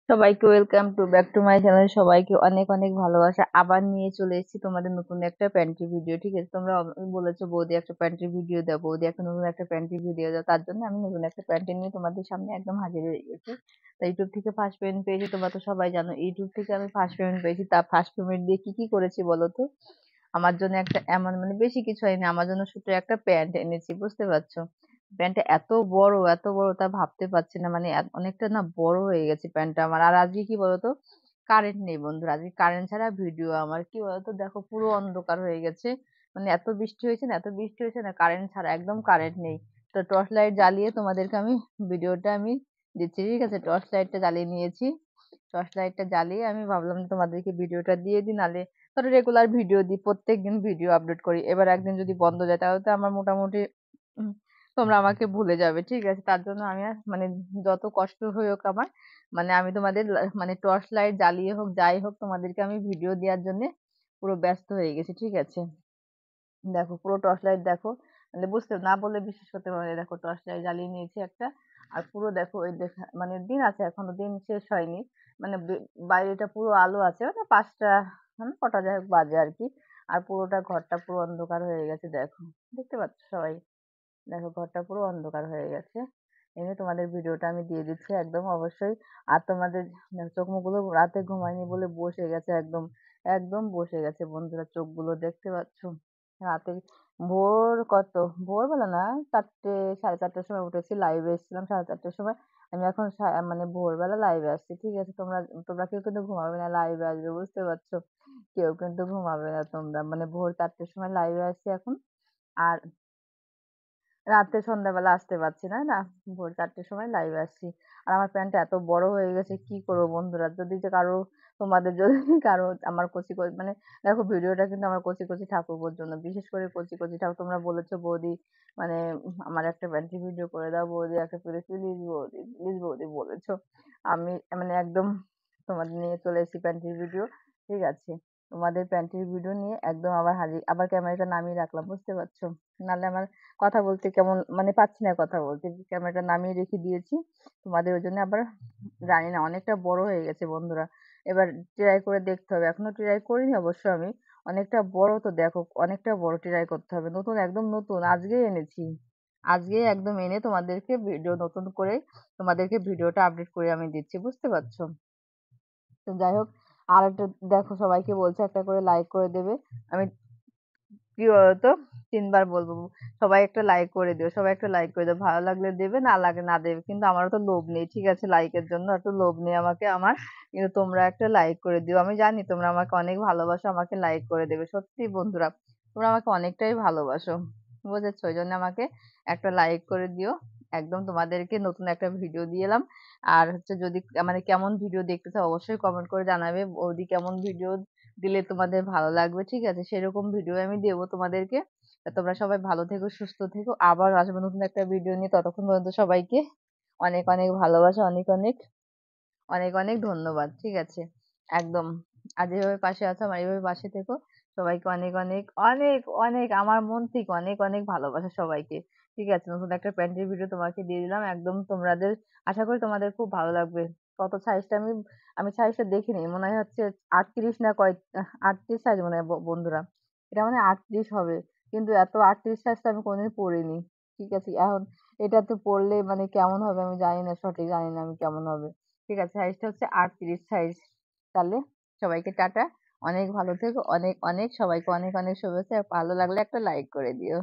সবাইকে welcome to back to my channel. সবাইকে অনেক অনেক ভালোবাসা। আবার নিয়ে চলে এসেছি তোমাদের নতুন একটা প্যান্ট্রি ভিডিও। ঠিক আছে, তোমরা বলেছো বৌদি একটা প্যান্ট্রি ভিডিও দাও, বৌদি একটা নতুন একটা প্যান্ট্রি ভিডিও দাও। তার জন্য আমি নতুন একটা প্যান্ট্রি নিয়ে তোমাদের সামনে একদম হাজির হয়ে গেছি। তো ইউটিউব থেকে ফার্স্ট পেমেন্ট পেয়েছি, তোমরা তো সবাই জানো ইউটিউব থেকে আমি ফার্স্ট পেমেন্ট পেয়েছি। তা ফার্স্ট পেমেন্ট দিয়ে কি কি করেছি বলো তো? আমার জন্য একটা এমন মানে বেশি কিছু হয়নি, আমার জন্য শুধু একটা প্যান্ট এনেছি, বুঝতে পারছো? প্যান্টটা এত বড় তা ভাবতে পারছি না, মানে অনেকটা না বড় হয়ে গেছে প্যান্টটা আমার। আর আজকে কি বলতো, কারেন্ট নেই বন্ধুরা, আজকে কারেন্ট ছাড়া ভিডিও আমার কি বলতো, দেখো পুরো অন্ধকার হয়ে গেছে। মানে এত বৃষ্টি হয়েছে না, এত বৃষ্টি হয়েছে না, কারেন্ট ছাড়া একদম কারেন্ট নেই। তো টর্চ লাইট জ্বালিয়ে তোমাদেরকে আমি ভিডিওটা আমি দিচ্ছি। ঠিক আছে, টর্চ লাইটটা জ্বালিয়ে নিয়েছি। টর্চ লাইটটা জ্বালিয়ে আমি ভাবলাম যে তোমাদেরকে ভিডিওটা দিয়ে দিই, নালে ধরো রেগুলার ভিডিও দিই, প্রত্যেকদিন ভিডিও আপলোড করি। এবার একদিন যদি বন্ধ যায় তাহলে তো আমার মোটামুটি উম, তোমরা আমাকে ভুলে যাবে। ঠিক আছে, তার জন্য আমি আর মানে যত কষ্ট হয়ে হোক আমার, মানে আমি তোমাদের মানে টর্চ লাইট জ্বালিয়ে হোক যাই হোক তোমাদেরকে আমি ভিডিও দেওয়ার জন্য পুরো ব্যস্ত হয়ে গেছি। ঠিক আছে, দেখো পুরো টর্চ লাইট দেখো, মানে বুঝতে না বললে বিশ্বাস করতে পারবে না। দেখো টর্চ লাইট জ্বালিয়ে নিয়েছি একটা। আর পুরো দেখো ওই দেখা মানে দিন আছে, এখনো দিন শেষ হয়নি। মানে বাইরেটা পুরো আলো আছে, মানে 5টা মানে কটা যাই হোক বাজে আর কি। আর পুরোটা ঘরটা পুরো অন্ধকার হয়ে গেছে, দেখো দেখতে পাচ্ছ সবাই? দেখো ঘরটা পুরো অন্ধকার হয়ে গেছে। এমনি তোমাদের ভিডিওটা আমি দিয়ে দিচ্ছি একদম অবশ্যই। আর তোমাদের চোখ মুখগুলো রাতে ঘুমায়নি বলে বসে গেছে একদম, একদম বসে গেছে বন্ধুরা, চোখগুলো দেখতে পাচ্ছ? রাতে ভোর কত, ভোরবেলা না, 4টে 4:30টার সময় উঠেছি, লাইভে এসেছিলাম 4:30টার সময়। আমি এখন মানে ভোরবেলা লাইভে আসছি। ঠিক আছে, তোমরা তোমরা কেউ কিন্তু ঘুমাবে না, লাইভে আসবে, বুঝতে পারছো? কেউ কিন্তু ঘুমাবে না তোমরা, মানে ভোর 4টের সময় লাইভে আসছি এখন। আর রাতে সন্ধ্যাবেলা আসতে পারছি না, না, ভোর 4টের সময় লাইভে আসছি। আর আমার প্যান্টটা এত বড় হয়ে গেছে, কি করবো বন্ধুরা? যদি যে কারো, তোমাদের যদি কারো আমার কচি কচি মানে, দেখো ভিডিওটা কিন্তু আমার কচি কচি ঠাকুরপোর জন্য, বিশেষ করে কচি কচি ঠাকুর। তোমরা বলেছো বৌদি মানে আমার একটা প্যান্টি ভিডিও করে দাও বৌদি, একটা প্লিজ প্লিজ বৌদি, প্লিজ বৌদি বলেছো। আমি মানে একদম তোমাদের নিয়ে চলে এসেছি প্যান্টির ভিডিও। ঠিক আছে, তোমাদের প্যান্টির ভিডিও নিয়ে একদম আবার হাজির। আবার ক্যামেরাটা নামিয়ে রাখলাম, বুঝতে পারছো? নাহলে আমার কথা বলতে কেমন মানে পাচ্ছি না কথা বলতে, ক্যামেরাটা নামিয়ে রেখে দিয়েছি তোমাদের ওই জন্য। আবার জানি না, অনেকটা বড় হয়ে গেছে বন্ধুরা। এবার ট্রাই করে দেখতে হবে, এখনো ট্রাই করিনি অবশ্য আমি। অনেকটা বড় তো দেখো, অনেকটা বড় ট্রাই করতে হবে। নতুন, একদম নতুন, আজকেই এনেছি। আজকেই একদম এনে তোমাদেরকে ভিডিও নতুন করে তোমাদেরকে ভিডিওটা আপডেট করে আমি দিচ্ছি, বুঝতে পারছো? তো যাই হোক, আর একটা দেখো, সবাইকে বলছে একটা করে লাইক করে দেবে। আমি কি বলতো, 3বার বলবো, সবাই একটা লাইক করে দিও, সবাই একটা লাইক করে দিও। ভালো লাগলে দেবে, না লাগে না দেবে, কিন্তু আমারও তো লোভ নেই। ঠিক আছে, লাইকের জন্য এত লোভ নেই আমাকে আমার। কিন্তু তোমরা একটা লাইক করে দিও, আমি জানি তোমরা আমাকে অনেক ভালোবাসো, আমাকে লাইক করে দেবে। সত্যি বন্ধুরা, তোমরা আমাকে অনেকটাই ভালোবাসো, বুঝেছো? ওই জন্য আমাকে একটা লাইক করে দিও। একদম তোমাদেরকে নতুন একটা ভিডিও দিয়ে এলাম। আর হচ্ছে যদি মানে কেমন ভিডিও দেখতে চাও অবশ্যই কমেন্ট করে জানাবে, বৌদি কেমন ভিডিও দিলে তোমাদের ভালো লাগবে। ঠিক আছে, সেরকম ভিডিও আমি দেবো তোমাদেরকে। তা তোমরা সবাই ভালো থেকো, সুস্থ থেকো, আবার আসবো নতুন একটা ভিডিও নিয়ে। ততক্ষণ পর্যন্ত সবাইকে অনেক অনেক ভালোবাসা, অনেক অনেক অনেক অনেক ধন্যবাদ। ঠিক আছে, একদম। আর যেভাবে পাশে আছো আমার এইভাবে পাশে থেকো। সবাইকে অনেক অনেক অনেক অনেক আমার মন থেকে অনেক অনেক ভালোবাসা সবাইকে। ঠিক আছে, নতুন একটা প্যান্টের ভিডিও তোমাকে দিয়ে দিলাম একদম। তোমাদের আশা করি তোমাদের খুব ভালো লাগবে। কত সাইজটা আমি আমি সাইজটা দেখিনি, মনে হয় হচ্ছে 38 না কয়, 38 সাইজ মনে হয় বন্ধুরা। এটা মানে 38 হবে, কিন্তু এত 38 সাইজটা আমি কোনোদিন পরিনি। ঠিক আছে, এখন এটা তো পরলে মানে কেমন হবে আমি জানি না, সঠিক জানি না আমি কেমন হবে। ঠিক আছে, সাইজটা হচ্ছে 38 সাইজ। তাহলে সবাইকে টাটা, অনেক ভালো থেকো, অনেক অনেক সবাইকে অনেক অনেক শুভেচ্ছা। ভালো লাগলে একটা লাইক করে দিও।